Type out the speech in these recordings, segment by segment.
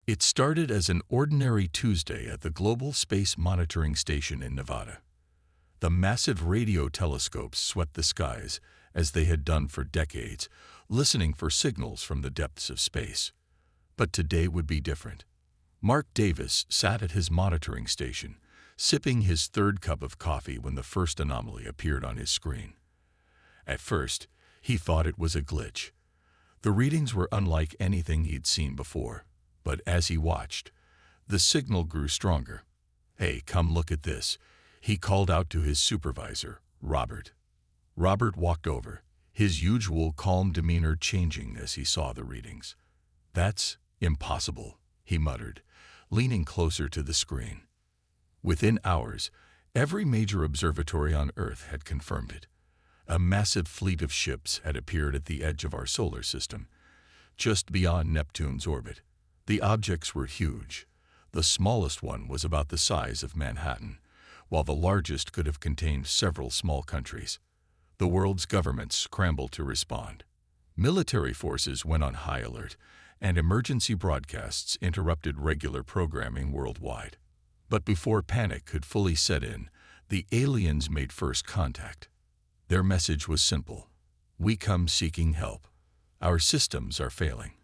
It started as an ordinary Tuesday at the Global Space Monitoring Station in Nevada. The massive radio telescopes swept the skies, as they had done for decades, listening for signals from the depths of space. But today would be different. Mark Davis sat at his monitoring station, sipping his third cup of coffee when the first anomaly appeared on his screen. At first, he thought it was a glitch. The readings were unlike anything he'd seen before, but as he watched, the signal grew stronger. "Hey, come look at this," he called out to his supervisor, Robert. Robert walked over, his usual calm demeanor changing as he saw the readings. "That's impossible," he muttered, leaning closer to the screen. Within hours, every major observatory on Earth had confirmed it. A massive fleet of ships had appeared at the edge of our solar system, just beyond Neptune's orbit. The objects were huge. The smallest one was about the size of Manhattan, while the largest could have contained several small countries. The world's governments scrambled to respond. Military forces went on high alert, and emergency broadcasts interrupted regular programming worldwide. But before panic could fully set in, the aliens made first contact. Their message was simple: "We come seeking help. Our systems are failing.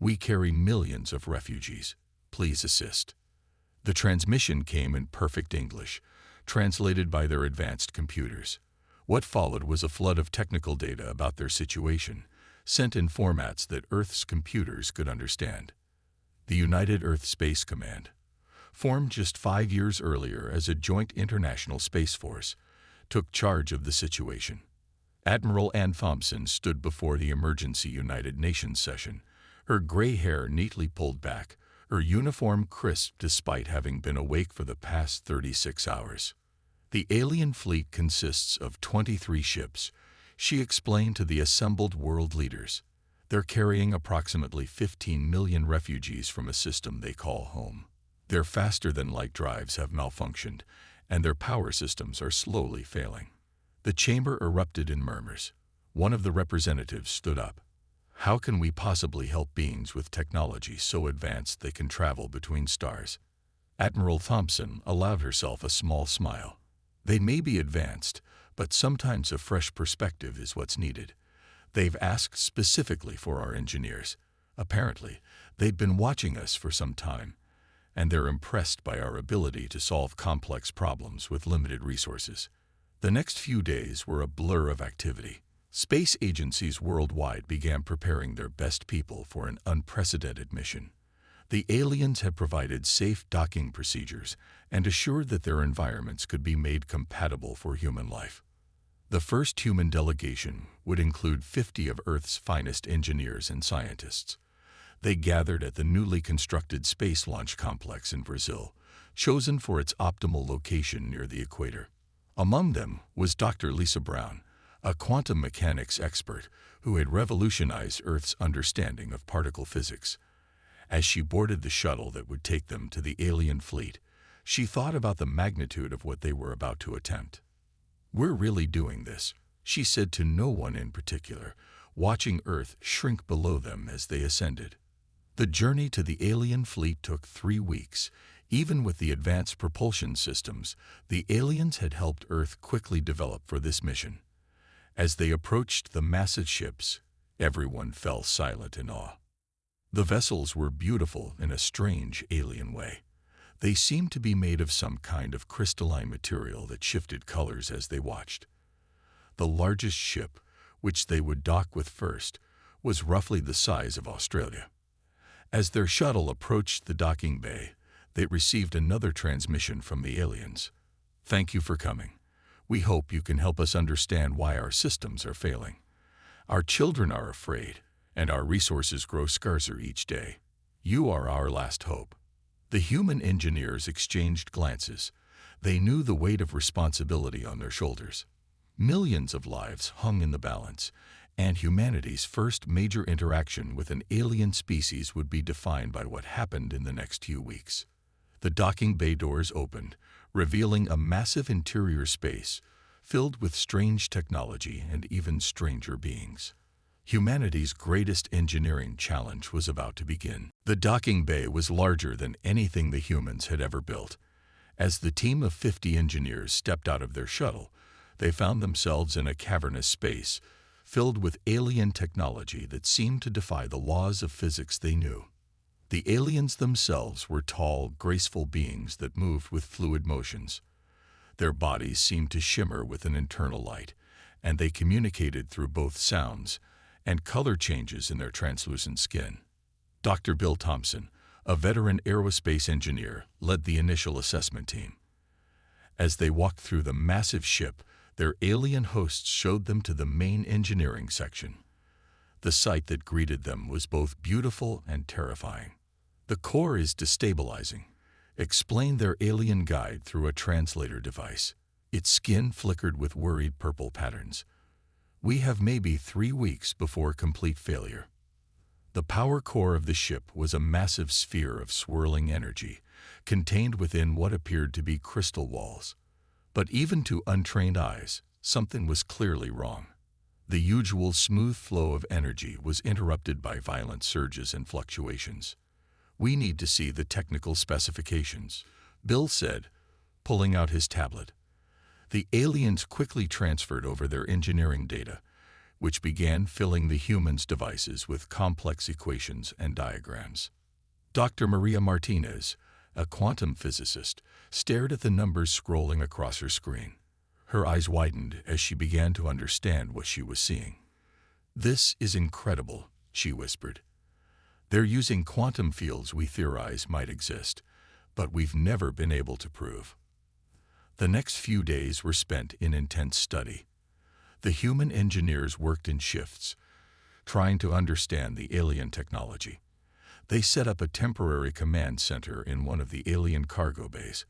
We carry millions of refugees. Please assist." The transmission came in perfect English, translated by their advanced computers. What followed was a flood of technical data about their situation, sent in formats that Earth's computers could understand. The United Earth Space Command, formed just 5 years earlier as a joint international space force, took charge of the situation. Admiral Ann Thompson stood before the emergency United Nations session, her gray hair neatly pulled back, her uniform crisp despite having been awake for the past 36 hours. "The alien fleet consists of 23 ships," she explained to the assembled world leaders. "They're carrying approximately 15 million refugees from a system they call home. Their faster-than-light drives have malfunctioned, and their power systems are slowly failing." The chamber erupted in murmurs. One of the representatives stood up. "How can we possibly help beings with technology so advanced they can travel between stars?" Admiral Thompson allowed herself a small smile. "They may be advanced, but sometimes a fresh perspective is what's needed. They've asked specifically for our engineers. Apparently, they've been watching us for some time, and they're impressed by our ability to solve complex problems with limited resources." The next few days were a blur of activity. Space agencies worldwide began preparing their best people for an unprecedented mission. The aliens had provided safe docking procedures and assured that their environments could be made compatible for human life. The first human delegation would include 50 of Earth's finest engineers and scientists. They gathered at the newly constructed Space Launch Complex in Brazil, chosen for its optimal location near the equator. Among them was Dr. Lisa Brown, a quantum mechanics expert who had revolutionized Earth's understanding of particle physics. As she boarded the shuttle that would take them to the alien fleet, she thought about the magnitude of what they were about to attempt. "We're really doing this," she said to no one in particular, watching Earth shrink below them as they ascended. The journey to the alien fleet took 3 weeks. Even with the advanced propulsion systems, the aliens had helped Earth quickly develop for this mission. As they approached the massive ships, everyone fell silent in awe. The vessels were beautiful in a strange alien way. They seemed to be made of some kind of crystalline material that shifted colors as they watched. The largest ship, which they would dock with first, was roughly the size of Australia. As their shuttle approached the docking bay, they received another transmission from the aliens. "Thank you for coming. We hope you can help us understand why our systems are failing. Our children are afraid, and our resources grow scarcer each day. You are our last hope." The human engineers exchanged glances. They knew the weight of responsibility on their shoulders. Millions of lives hung in the balance, and humanity's first major interaction with an alien species would be defined by what happened in the next few weeks. The docking bay doors opened, revealing a massive interior space filled with strange technology and even stranger beings. Humanity's greatest engineering challenge was about to begin. The docking bay was larger than anything the humans had ever built. As the team of 50 engineers stepped out of their shuttle, they found themselves in a cavernous space filled with alien technology that seemed to defy the laws of physics they knew. The aliens themselves were tall, graceful beings that moved with fluid motions. Their bodies seemed to shimmer with an internal light, and they communicated through both sounds and color changes in their translucent skin. Dr. Bill Thompson, a veteran aerospace engineer, led the initial assessment team. As they walked through the massive ship, their alien hosts showed them to the main engineering section. The sight that greeted them was both beautiful and terrifying. "The core is destabilizing," explained their alien guide through a translator device. Its skin flickered with worried purple patterns. "We have maybe 3 weeks before complete failure." The power core of the ship was a massive sphere of swirling energy, contained within what appeared to be crystal walls. But even to untrained eyes, something was clearly wrong. The usual smooth flow of energy was interrupted by violent surges and fluctuations. "We need to see the technical specifications," Bill said, pulling out his tablet. The aliens quickly transferred over their engineering data, which began filling the humans' devices with complex equations and diagrams. Dr. Maria Martinez, a quantum physicist, stared at the numbers scrolling across her screen. Her eyes widened as she began to understand what she was seeing. "This is incredible," she whispered. "They're using quantum fields we theorize might exist, but we've never been able to prove." The next few days were spent in intense study. The human engineers worked in shifts, trying to understand the alien technology. They set up a temporary command center in one of the alien cargo bays,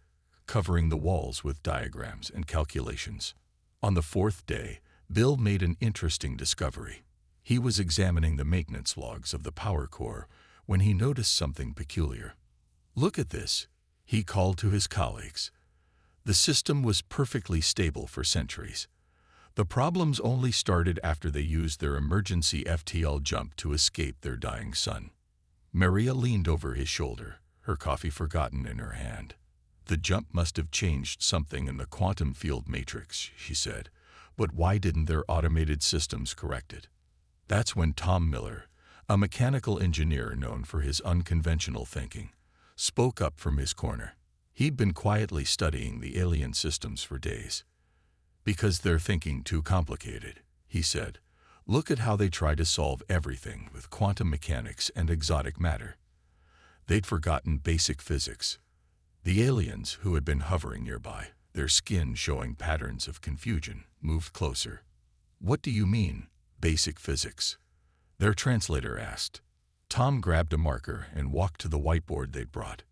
covering the walls with diagrams and calculations. On the 4th day, Bill made an interesting discovery. He was examining the maintenance logs of the power core when he noticed something peculiar. "Look at this," he called to his colleagues. The system was perfectly stable for centuries. The problems only started after they used their emergency FTL jump to escape their dying sun. Maria leaned over his shoulder, her coffee forgotten in her hand. "The jump must have changed something in the quantum field matrix," she said. "But why didn't their automated systems correct it?" That's when Tom Miller, a mechanical engineer known for his unconventional thinking, spoke up from his corner. He'd been quietly studying the alien systems for days. "Because they're thinking too complicated," he said. "Look at how they try to solve everything with quantum mechanics and exotic matter." They'd forgotten basic physics. The aliens, who had been hovering nearby, their skin showing patterns of confusion, moved closer. "What do you mean, basic physics?" their translator asked. Tom grabbed a marker and walked to the whiteboard they'd brought.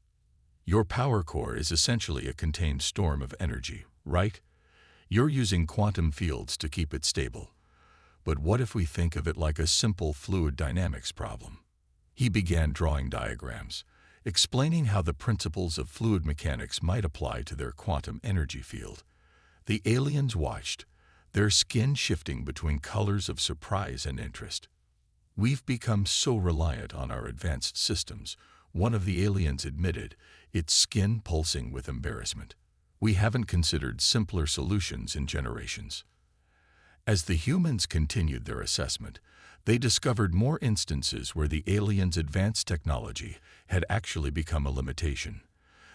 "Your power core is essentially a contained storm of energy, right? You're using quantum fields to keep it stable. But what if we think of it like a simple fluid dynamics problem?" He began drawing diagrams, explaining how the principles of fluid mechanics might apply to their quantum energy field. The aliens watched, their skin shifting between colors of surprise and interest. "We've become so reliant on our advanced systems," one of the aliens admitted, its skin pulsing with embarrassment. "We haven't considered simpler solutions in generations." As the humans continued their assessment, they discovered more instances where the aliens' advanced technology had actually become a limitation.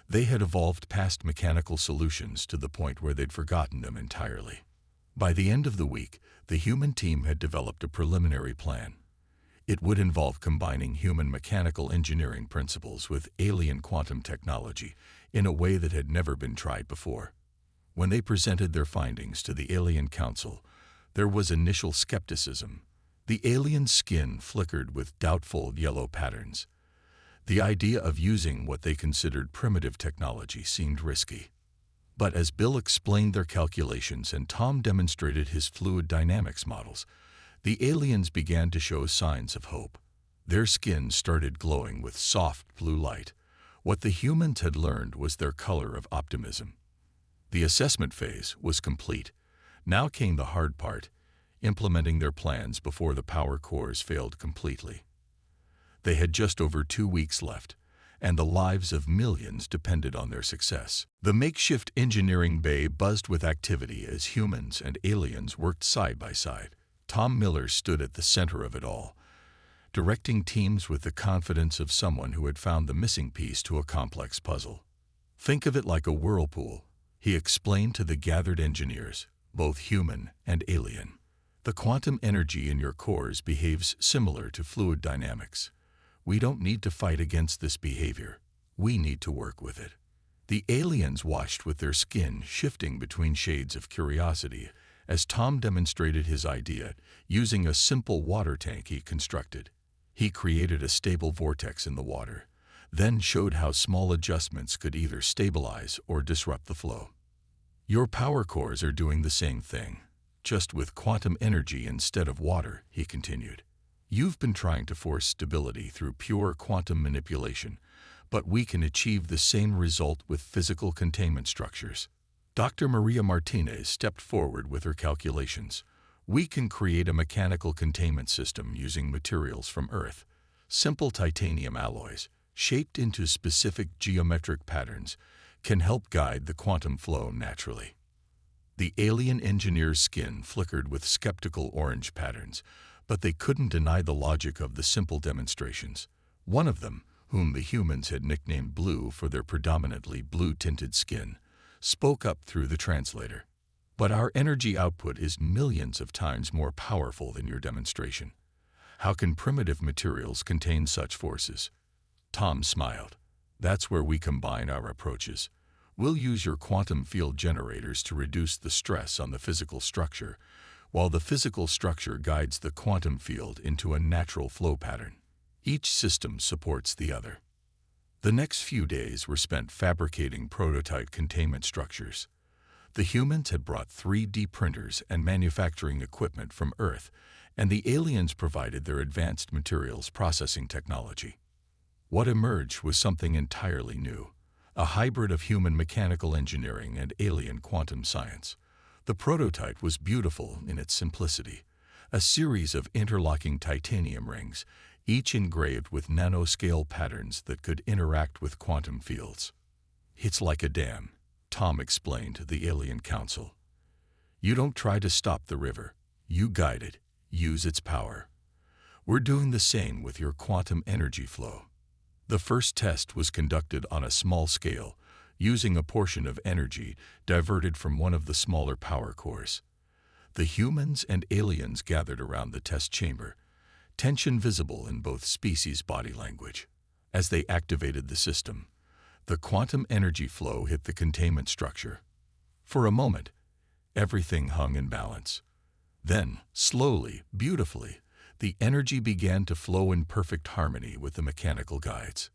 They had evolved past mechanical solutions to the point where they'd forgotten them entirely. By the end of the week, the human team had developed a preliminary plan. It would involve combining human mechanical engineering principles with alien quantum technology in a way that had never been tried before. When they presented their findings to the Alien Council, there was initial skepticism. The alien skin flickered with doubtful yellow patterns. The idea of using what they considered primitive technology seemed risky. But as Bill explained their calculations and Tom demonstrated his fluid dynamics models, the aliens began to show signs of hope. Their skin started glowing with soft blue light. What the humans had learned was their color of optimism. The assessment phase was complete. Now came the hard part: implementing their plans before the power cores failed completely. They had just over 2 weeks left, and the lives of millions depended on their success. The makeshift engineering bay buzzed with activity as humans and aliens worked side by side. Tom Miller stood at the center of it all, directing teams with the confidence of someone who had found the missing piece to a complex puzzle. "Think of it like a whirlpool," he explained to the gathered engineers, both human and alien. "The quantum energy in your cores behaves similar to fluid dynamics. We don't need to fight against this behavior. We need to work with it." The aliens watched with their skin shifting between shades of curiosity as Tom demonstrated his idea using a simple water tank he constructed. He created a stable vortex in the water, then showed how small adjustments could either stabilize or disrupt the flow. "Your power cores are doing the same thing, just with quantum energy instead of water," he continued. "You've been trying to force stability through pure quantum manipulation, but we can achieve the same result with physical containment structures." Dr. Maria Martinez stepped forward with her calculations. "We can create a mechanical containment system using materials from Earth, simple titanium alloys, shaped into specific geometric patterns, can help guide the quantum flow naturally." The alien engineer's skin flickered with skeptical orange patterns, but they couldn't deny the logic of the simple demonstrations. One of them, whom the humans had nicknamed Blue for their predominantly blue-tinted skin, spoke up through the translator. "But our energy output is millions of times more powerful than your demonstration. How can primitive materials contain such forces?" Tom smiled. "That's where we combine our approaches. We'll use your quantum field generators to reduce the stress on the physical structure, while the physical structure guides the quantum field into a natural flow pattern. Each system supports the other." The next few days were spent fabricating prototype containment structures. The humans had brought 3D printers and manufacturing equipment from Earth, and the aliens provided their advanced materials processing technology. What emerged was something entirely new, a hybrid of human mechanical engineering and alien quantum science. The prototype was beautiful in its simplicity, a series of interlocking titanium rings, each engraved with nanoscale patterns that could interact with quantum fields. "It's like a dam," Tom explained to the alien council. "You don't try to stop the river, you guide it, use its power. We're doing the same with your quantum energy flow." The first test was conducted on a small scale, using a portion of energy diverted from one of the smaller power cores. The humans and aliens gathered around the test chamber, tension visible in both species' body language. As they activated the system, the quantum energy flow hit the containment structure. For a moment, everything hung in balance. Then, slowly, beautifully, the energy began to flow in perfect harmony with the mechanical guides.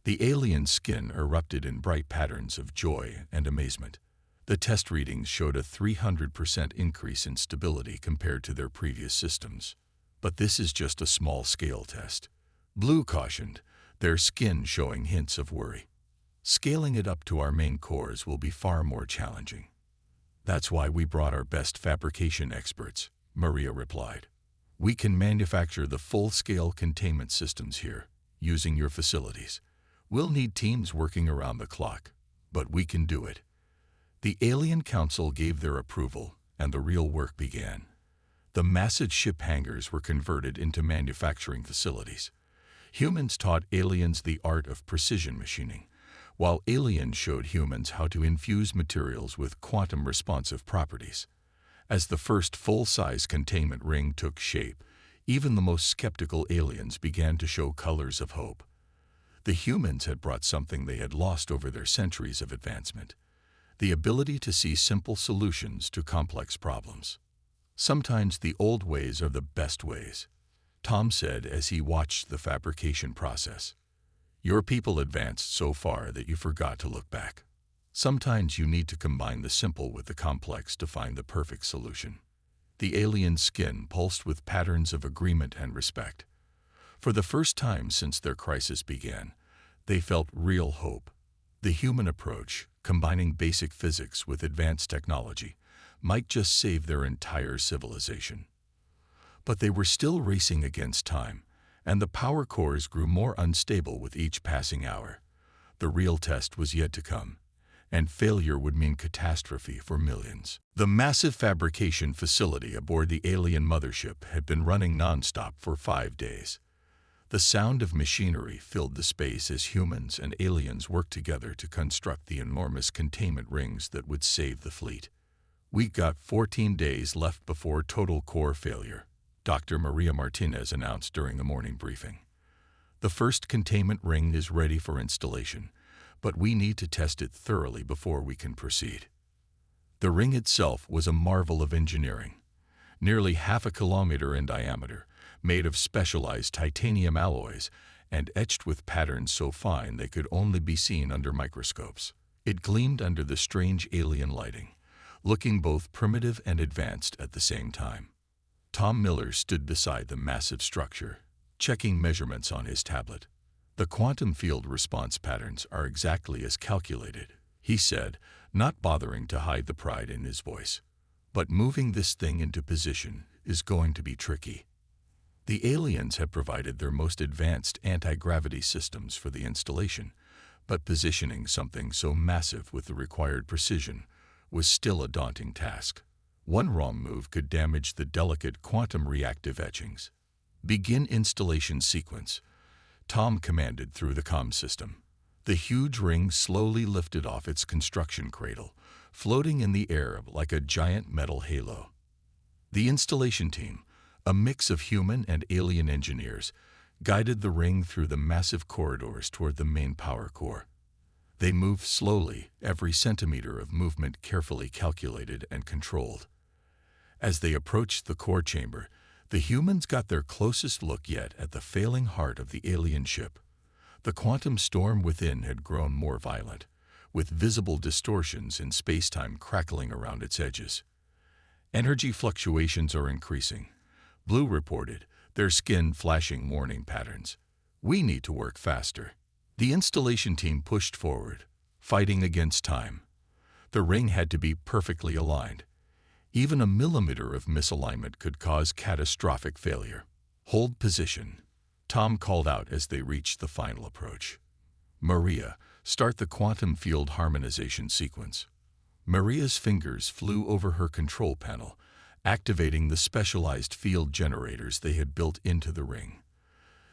The alien skin erupted in bright patterns of joy and amazement. The test readings showed a 300% increase in stability compared to their previous systems. "But this is just a small-scale test," Blue cautioned, their skin showing hints of worry. "Scaling it up to our main cores will be far more challenging." "That's why we brought our best fabrication experts," Maria replied. "We can manufacture the full-scale containment systems here, using your facilities. We'll need teams working around the clock, but we can do it." The Alien Council gave their approval, and the real work began. The massive ship hangars were converted into manufacturing facilities. Humans taught aliens the art of precision machining, while aliens showed humans how to infuse materials with quantum-responsive properties. As the first full-size containment ring took shape, even the most skeptical aliens began to show colors of hope. The humans had brought something they had lost over their centuries of advancement: the ability to see simple solutions to complex problems. "Sometimes the old ways are the best ways," Tom said as he watched the fabrication process. "Your people advanced so far that you forgot to look back. Sometimes you need to combine the simple with the complex to find the perfect solution." The alien skin pulsed with patterns of agreement and respect. For the first time since their crisis began, they felt real hope. The human approach, combining basic physics with advanced technology, might just save their entire civilization. But they were still racing against time, and the power cores grew more unstable with each passing hour. The real test was yet to come, and failure would mean catastrophe for millions. The massive fabrication facility aboard the alien mothership had been running nonstop for 5 days. The sound of machinery filled the space as humans and aliens worked together to construct the enormous containment rings that would save the fleet. "We got 14 days left before total core failure," Dr. Maria Martinez announced during the morning briefing. "The first containment ring is ready for installation, but we need to test it thoroughly before we can proceed." The ring itself was a marvel of engineering, nearly half a kilometer in diameter, made of specialized titanium alloys and etched with patterns so fine they could only be seen under microscopes. It gleamed under the strange alien lighting, looking both primitive and advanced at the same time. Tom Miller stood beside the massive structure, checking measurements on his tablet. "The quantum field response patterns are exactly as calculated," he said, not bothering to hide the pride in his voice. "But moving this thing into position is going to be tricky." The aliens have provided their most advanced anti-gravity systems for the installation, but positioning something so massive with the required precision was still a daunting task. One wrong move could damage the delicate quantum reactive etchings. "Begin installation sequence," Tom commanded through the comm system. The huge ring slowly lifted off its construction cradle, floating in the air like a giant metal halo. The installation team, a mix of human and alien engineers, guided the ring through the massive corridors toward the main power core. They moved slowly, every centimeter of movement carefully calculated and controlled. As they approached the core chamber, the humans got their closest look yet at the failing heart of the alien ship. The quantum storm within had grown more violent, with visible distortions in space-time crackling around its edges. "Energy fluctuations are increasing," Blue reported, their skin flashing warning patterns. "We need to work faster." The installation team pushed forward, fighting against time. The ring had to be perfectly aligned. Even a millimeter of misalignment could cause catastrophic failure. "Hold position," Tom called out as they reached the final approach. "Maria, start the quantum field harmonization sequence." Maria's fingers flew over her control panel, activating the specialized field generators they had built into the ring.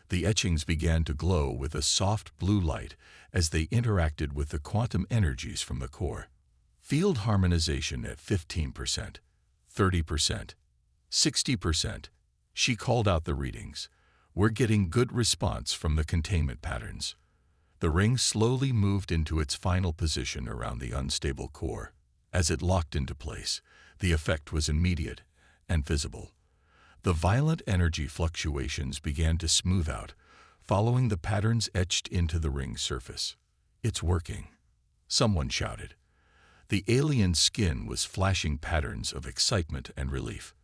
The etchings began to glow with a soft blue light as they interacted with the quantum energies from the core. "Field harmonization at 15%, 30%, 60%. She called out the readings. "We're getting good response from the containment patterns." The ring slowly moved into its final position around the unstable core. As it locked into place, the effect was immediate and visible. The violent energy fluctuations began to smooth out, following the patterns etched into the ring's surface. "It's working," someone shouted. The alien skin was flashing patterns of excitement and relief.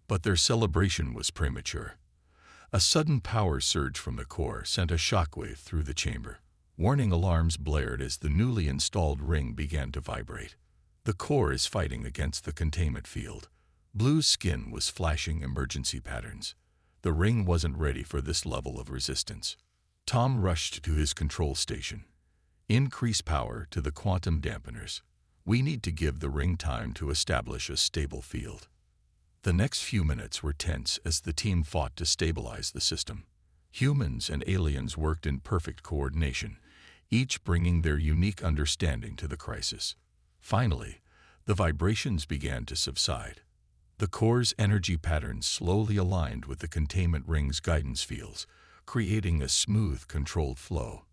But their celebration was premature. A sudden power surge from the core sent a shockwave through the chamber. Warning alarms blared as the newly installed ring began to vibrate. "The core is fighting against the containment field." Blue's skin was flashing emergency patterns. The ring wasn't ready for this level of resistance. Tom rushed to his control station. "Increase power to the quantum dampeners. We need to give the ring time to establish a stable field." The next few minutes were tense as the team fought to stabilize the system. Humans and aliens worked in perfect coordination, each bringing their unique understanding to the crisis. Finally, the vibrations began to subside. The core's energy patterns slowly aligned with the containment ring's guidance fields, creating a smooth, controlled flow.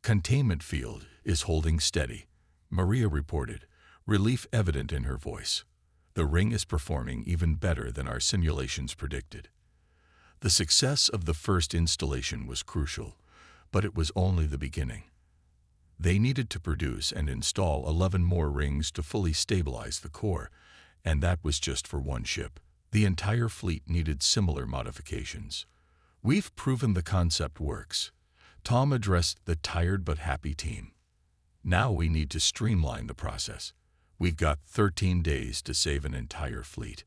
"Containment field is holding steady," Maria reported, relief evident in her voice. "The ring is performing even better than our simulations predicted." The success of the first installation was crucial, but it was only the beginning. They needed to produce and install 11 more rings to fully stabilize the core, and that was just for one ship. The entire fleet needed similar modifications. "We've proven the concept works," Tom addressed the tired but happy team. "Now we need to streamline the process. We've got 13 days to save an entire fleet."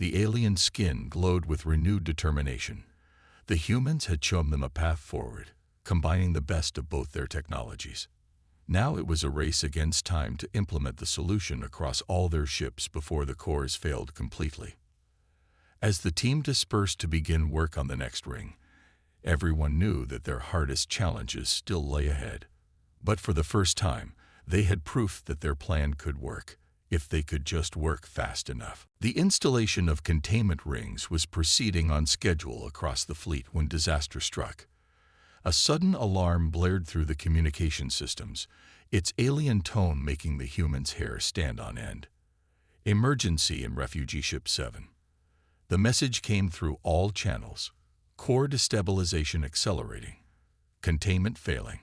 The alien skin glowed with renewed determination. The humans had shown them a path forward, combining the best of both their technologies. Now it was a race against time to implement the solution across all their ships before the cores failed completely. As the team dispersed to begin work on the next ring, everyone knew that their hardest challenges still lay ahead. But for the first time, they had proof that their plan could work, if they could just work fast enough. The installation of containment rings was proceeding on schedule across the fleet when disaster struck. A sudden alarm blared through the communication systems, its alien tone making the humans' hair stand on end. Emergency in Refugee Ship 7. The message came through all channels. Core destabilization accelerating. Containment failing.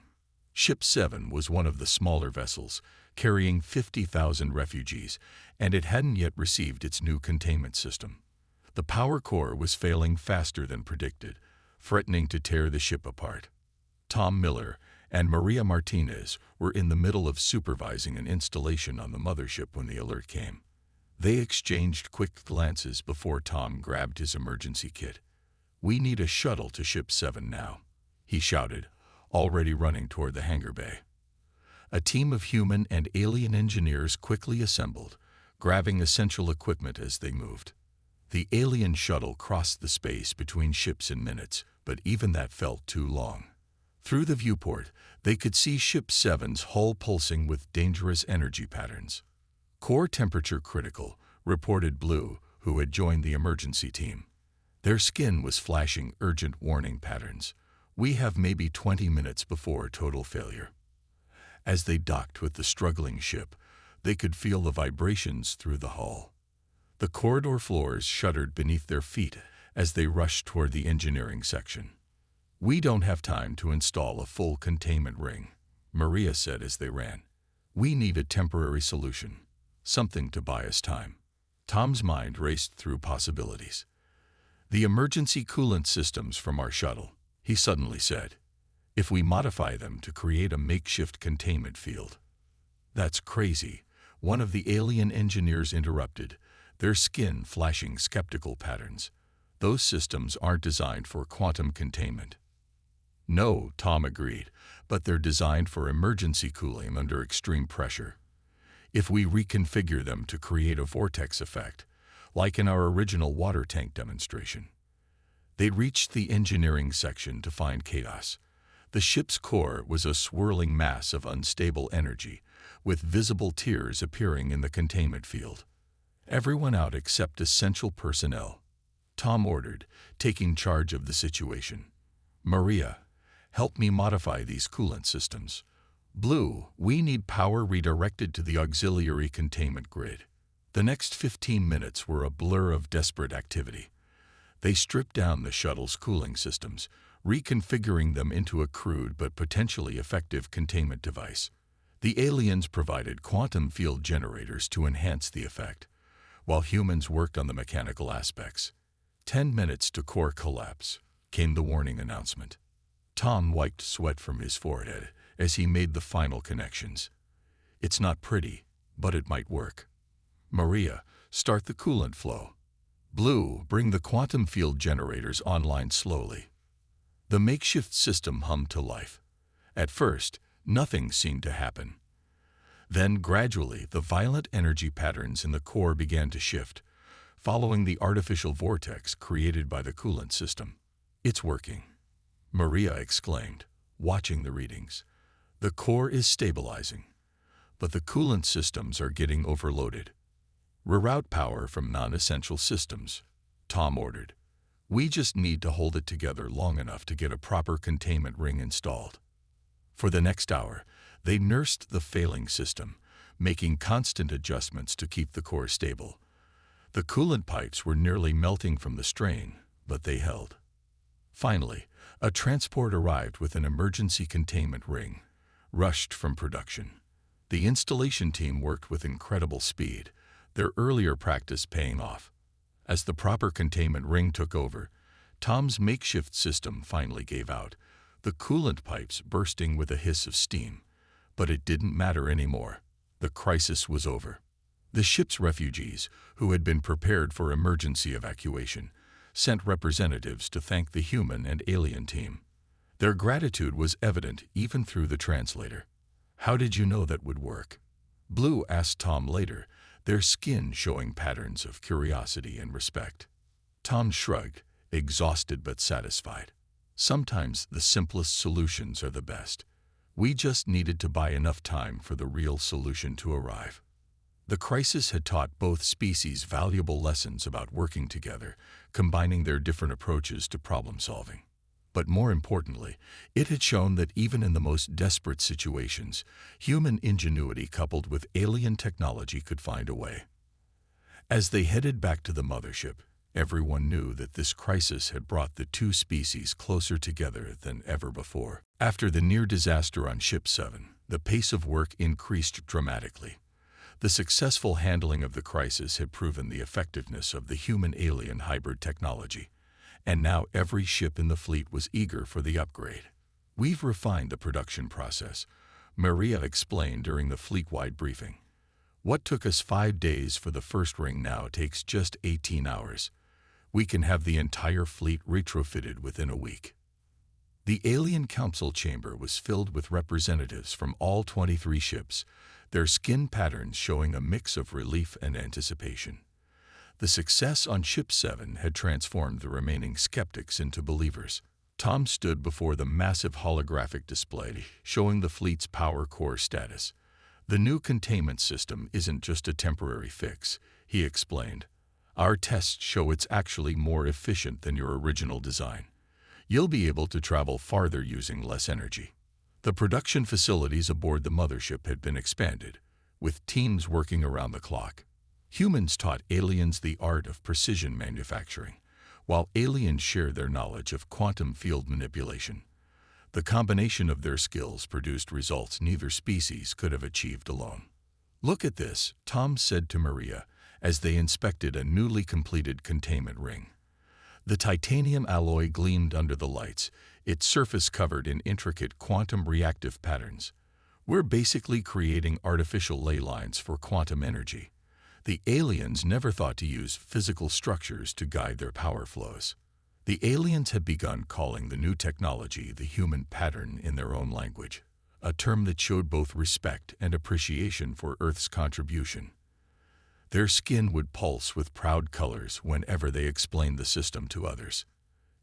Ship 7 was one of the smaller vessels, carrying 50,000 refugees, and it hadn't yet received its new containment system. The power core was failing faster than predicted, threatening to tear the ship apart. Tom Miller and Maria Martinez were in the middle of supervising an installation on the mothership when the alert came. They exchanged quick glances before Tom grabbed his emergency kit. "We need a shuttle to Ship 7 now," he shouted, already running toward the hangar bay. A team of human and alien engineers quickly assembled, grabbing essential equipment as they moved. The alien shuttle crossed the space between ships in minutes, but even that felt too long. Through the viewport, they could see Ship 7's hull pulsing with dangerous energy patterns. "Core temperature critical," reported Blue, who had joined the emergency team. Their skin was flashing urgent warning patterns. "We have maybe 20 minutes before total failure." As they docked with the struggling ship, they could feel the vibrations through the hull. The corridor floors shuddered beneath their feet as they rushed toward the engineering section. "We don't have time to install a full containment ring," Maria said as they ran. "We need a temporary solution, something to buy us time." Tom's mind raced through possibilities. "The emergency coolant systems from our shuttle," he suddenly said. "If we modify them to create a makeshift containment field." "That's crazy," one of the alien engineers interrupted, their skin flashing skeptical patterns. "Those systems aren't designed for quantum containment." "No," Tom agreed, "but they're designed for emergency cooling under extreme pressure. If we reconfigure them to create a vortex effect, like in our original water tank demonstration." They reached the engineering section to find chaos. The ship's core was a swirling mass of unstable energy, with visible tears appearing in the containment field. "Everyone out except essential personnel," Tom ordered, taking charge of the situation. "Maria, help me modify these coolant systems. Blue, we need power redirected to the auxiliary containment grid." The next 15 minutes were a blur of desperate activity. They stripped down the shuttle's cooling systems, reconfiguring them into a crude but potentially effective containment device. The aliens provided quantum field generators to enhance the effect, while humans worked on the mechanical aspects. 10 minutes to core collapse, came the warning announcement. Tom wiped sweat from his forehead as he made the final connections. "It's not pretty, but it might work. Maria, start the coolant flow. Blue, bring the quantum field generators online slowly." The makeshift system hummed to life. At first, nothing seemed to happen. Then, gradually, the violent energy patterns in the core began to shift, following the artificial vortex created by the coolant system. "It's working," Maria exclaimed, watching the readings. "The core is stabilizing, but the coolant systems are getting overloaded." "Reroute power from non-essential systems," Tom ordered. "We just need to hold it together long enough to get a proper containment ring installed." For the next hour, they nursed the failing system, making constant adjustments to keep the core stable. The coolant pipes were nearly melting from the strain, but they held. Finally, a transport arrived with an emergency containment ring, rushed from production. The installation team worked with incredible speed, their earlier practice paying off. As the proper containment ring took over, Tom's makeshift system finally gave out, the coolant pipes bursting with a hiss of steam. But it didn't matter anymore. The crisis was over. The ship's refugees, who had been prepared for emergency evacuation, sent representatives to thank the human and alien team. Their gratitude was evident even through the translator. "How did you know that would work?" Blue asked Tom later, their skin showing patterns of curiosity and respect. Tom shrugged, exhausted but satisfied. "Sometimes the simplest solutions are the best. We just needed to buy enough time for the real solution to arrive." The crisis had taught both species valuable lessons about working together, combining their different approaches to problem solving. But more importantly, it had shown that even in the most desperate situations, human ingenuity coupled with alien technology could find a way. As they headed back to the mothership, everyone knew that this crisis had brought the two species closer together than ever before. After the near disaster on Ship 7, the pace of work increased dramatically. The successful handling of the crisis had proven the effectiveness of the human-alien hybrid technology, and now every ship in the fleet was eager for the upgrade. "We've refined the production process," Maria explained during the fleet-wide briefing. "What took us 5 days for the first ring now takes just 18 hours. We can have the entire fleet retrofitted within a week." The alien council chamber was filled with representatives from all 23 ships, their skin patterns showing a mix of relief and anticipation. The success on Ship 7 had transformed the remaining skeptics into believers. Tom stood before the massive holographic display, showing the fleet's power core status. "The new containment system isn't just a temporary fix," he explained. "Our tests show it's actually more efficient than your original design. You'll be able to travel farther using less energy." The production facilities aboard the mothership had been expanded, with teams working around the clock. Humans taught aliens the art of precision manufacturing, while aliens shared their knowledge of quantum field manipulation. The combination of their skills produced results neither species could have achieved alone. "Look at this," Tom said to Maria as they inspected a newly completed containment ring. The titanium alloy gleamed under the lights, its surface covered in intricate quantum reactive patterns. "We're basically creating artificial ley lines for quantum energy." The aliens never thought to use physical structures to guide their power flows. The aliens had begun calling the new technology the human pattern in their own language, a term that showed both respect and appreciation for Earth's contribution. Their skin would pulse with proud colors whenever they explained the system to others.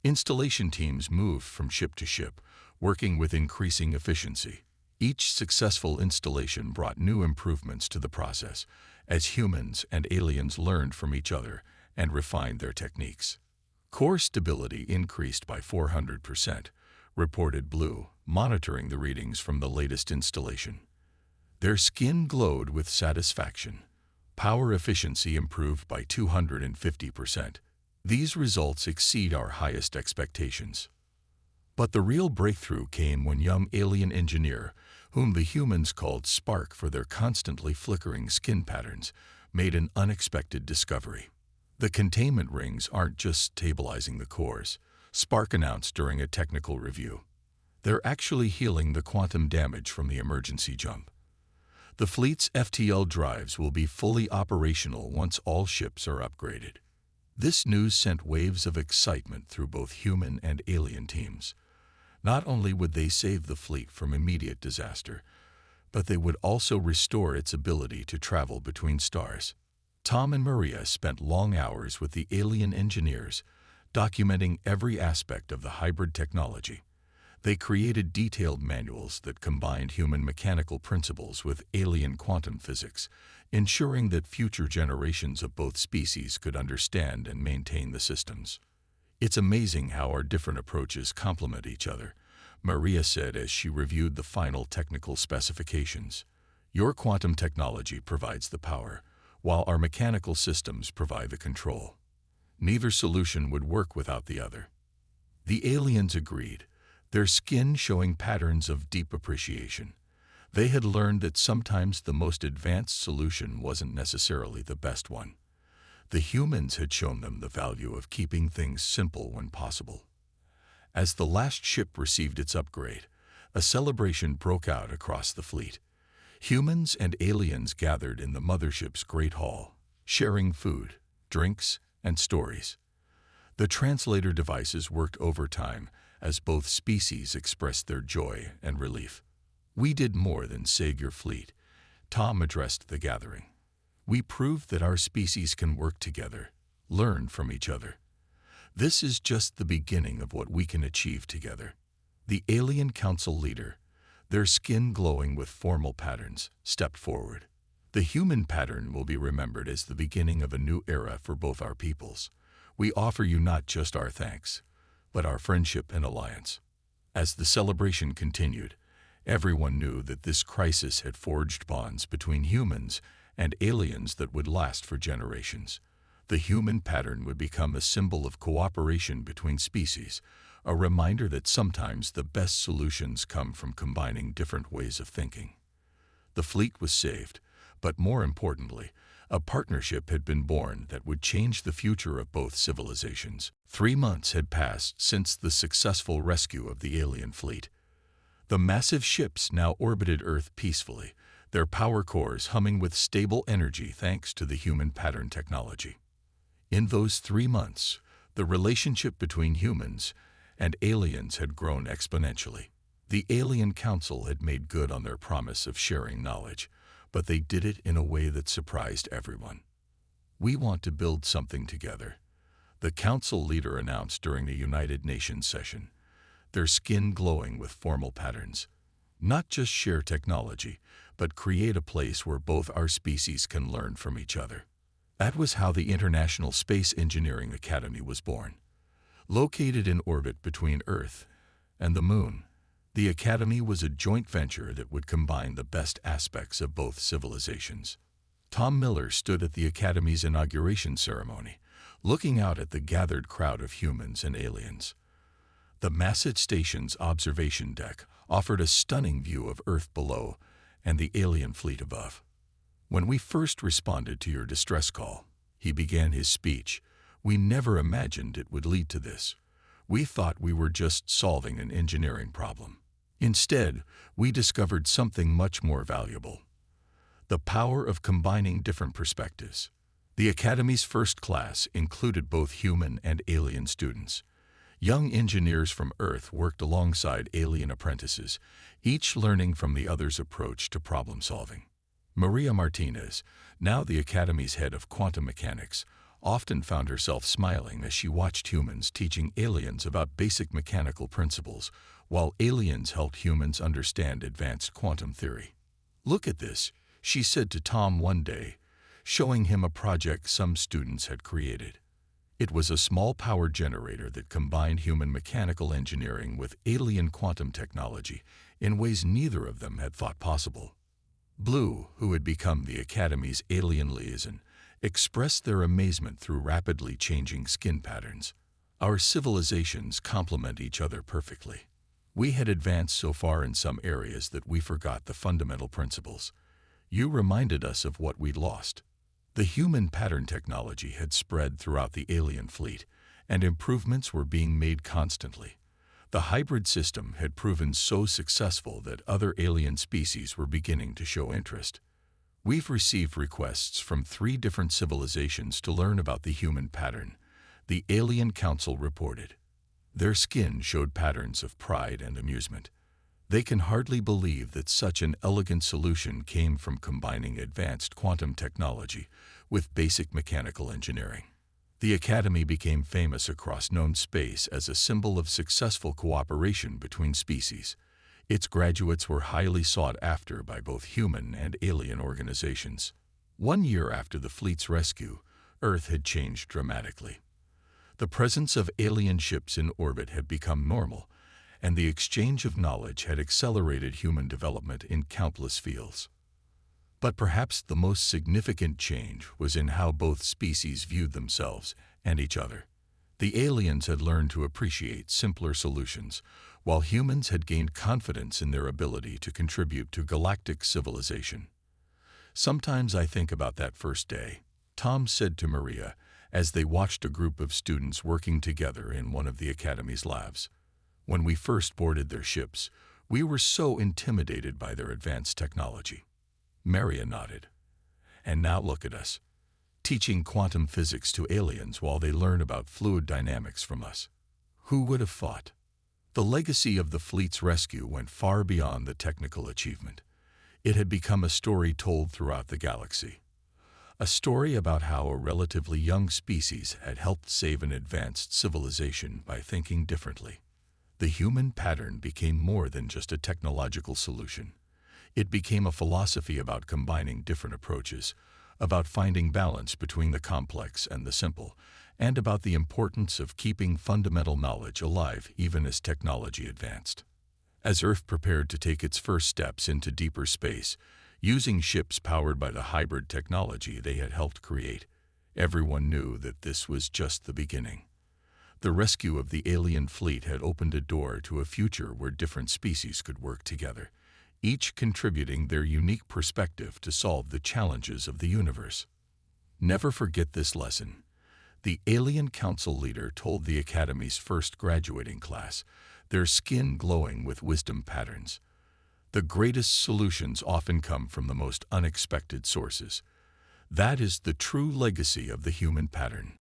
Installation teams moved from ship to ship, working with increasing efficiency. Each successful installation brought new improvements to the process, as humans and aliens learned from each other and refined their techniques. "Core stability increased by 400%, reported Blue, monitoring the readings from the latest installation. Their skin glowed with satisfaction. Power efficiency improved by 250%. These results exceed our highest expectations." But the real breakthrough came when young alien engineer, whom the humans called Spark for their constantly flickering skin patterns, made an unexpected discovery. "The containment rings aren't just stabilizing the cores," Spark announced during a technical review. "They're actually healing the quantum damage from the emergency jump. The fleet's FTL drives will be fully operational once all ships are upgraded." This news sent waves of excitement through both human and alien teams. Not only would they save the fleet from immediate disaster, but they would also restore its ability to travel between stars. Tom and Maria spent long hours with the alien engineers, documenting every aspect of the hybrid technology. They created detailed manuals that combined human mechanical principles with alien quantum physics, ensuring that future generations of both species could understand and maintain the systems. "It's amazing how our different approaches complement each other," Maria said as she reviewed the final technical specifications. "Your quantum technology provides the power, while our mechanical systems provide the control. Neither solution would work without the other." The aliens agreed, their skin showing patterns of deep appreciation. They had learned that sometimes the most advanced solution wasn't necessarily the best one. The humans had shown them the value of keeping things simple when possible. As the last ship received its upgrade, a celebration broke out across the fleet. Humans and aliens gathered in the mothership's great hall, sharing food, drinks, and stories. The translator devices worked overtime as both species expressed their joy and relief. "We did more than save your fleet," Tom addressed the gathering. "We proved that our species can work together, learn from each other. This is just the beginning of what we can achieve together." The Alien Council leader, their skin glowing with formal patterns, stepped forward. "The human pattern will be remembered as the beginning of a new era for both our peoples. We offer you not just our thanks, but our friendship and alliance." As the celebration continued, everyone knew that this crisis had forged bonds between humans and aliens that would last for generations. The human pattern would become a symbol of cooperation between species, a reminder that sometimes the best solutions come from combining different ways of thinking. The fleet was saved, but more importantly, a partnership had been born that would change the future of both civilizations. 3 months had passed since the successful rescue of the alien fleet. The massive ships now orbited Earth peacefully, their power cores humming with stable energy thanks to the human pattern technology. In those 3 months, the relationship between humans and aliens had grown exponentially. The Alien Council had made good on their promise of sharing knowledge, but they did it in a way that surprised everyone. "We want to build something together," the council leader announced during the United Nations session, their skin glowing with formal patterns. "Not just share technology, but create a place where both our species can learn from each other." That was how the International Space Engineering Academy was born. Located in orbit between Earth and the Moon, the Academy was a joint venture that would combine the best aspects of both civilizations. Tom Miller stood at the Academy's inauguration ceremony, looking out at the gathered crowd of humans and aliens. The massive station's observation deck offered a stunning view of Earth below and the alien fleet above. "When we first responded to your distress call," he began his speech, "we never imagined it would lead to this. We thought we were just solving an engineering problem. Instead, we discovered something much more valuable: the power of combining different perspectives." The Academy's first class included both human and alien students. Young engineers from Earth worked alongside alien apprentices, each learning from the other's approach to problem solving. Maria Martinez, now the Academy's head of quantum mechanics, often found herself smiling as she watched humans teaching aliens about basic mechanical principles, while aliens helped humans understand advanced quantum theory. "Look at this," she said to Tom one day, showing him a project some students had created. It was a small power generator that combined human mechanical engineering with alien quantum technology in ways neither of them had thought possible. Blue, who had become the Academy's alien liaison, expressed their amazement through rapidly changing skin patterns. "Our civilizations complement each other perfectly. We had advanced so far in some areas that we forgot the fundamental principles. You reminded us of what we'd lost." The human pattern technology had spread throughout the alien fleet, and improvements were being made constantly. The hybrid system had proven so successful that other alien species were beginning to show interest. "We've received requests from 3 different civilizations to learn about the human pattern," the Alien Council reported. Their skin showed patterns of pride and amusement. They can hardly believe that such an elegant solution came from combining advanced quantum technology with basic mechanical engineering. The Academy became famous across known space as a symbol of successful cooperation between species. Its graduates were highly sought after by both human and alien organizations. 1 year after the fleet's rescue, Earth had changed dramatically. The presence of alien ships in orbit had become normal, and the exchange of knowledge had accelerated human development in countless fields. But perhaps the most significant change was in how both species viewed themselves and each other. The aliens had learned to appreciate simpler solutions, while humans had gained confidence in their ability to contribute to galactic civilization. "Sometimes I think about that first day," Tom said to Maria as they watched a group of students working together in one of the Academy's labs. "When we first boarded their ships, we were so intimidated by their advanced technology. Maria nodded. And now look at us, teaching quantum physics to aliens while they learn about fluid dynamics from us. Who would have thought? The legacy of the fleet's rescue went far beyond the technical achievement. It had become a story told throughout the galaxy. A story about how a relatively young species had helped save an advanced civilization by thinking differently. The human pattern became more than just a technological solution. It became a philosophy about combining different approaches, about finding balance between the complex and the simple, and about the importance of keeping fundamental knowledge alive even as technology advanced. As Earth prepared to take its first steps into deeper space, using ships powered by the hybrid technology they had helped create, everyone knew that this was just the beginning. The rescue of the alien fleet had opened a door to a future where different species could work together, each contributing their unique perspective to solve the challenges of the universe. Never forget this lesson. The Alien Council leader told the Academy's first graduating class, their skin glowing with wisdom patterns. The greatest solutions often come from the most unexpected sources. That is the true legacy of the human pattern.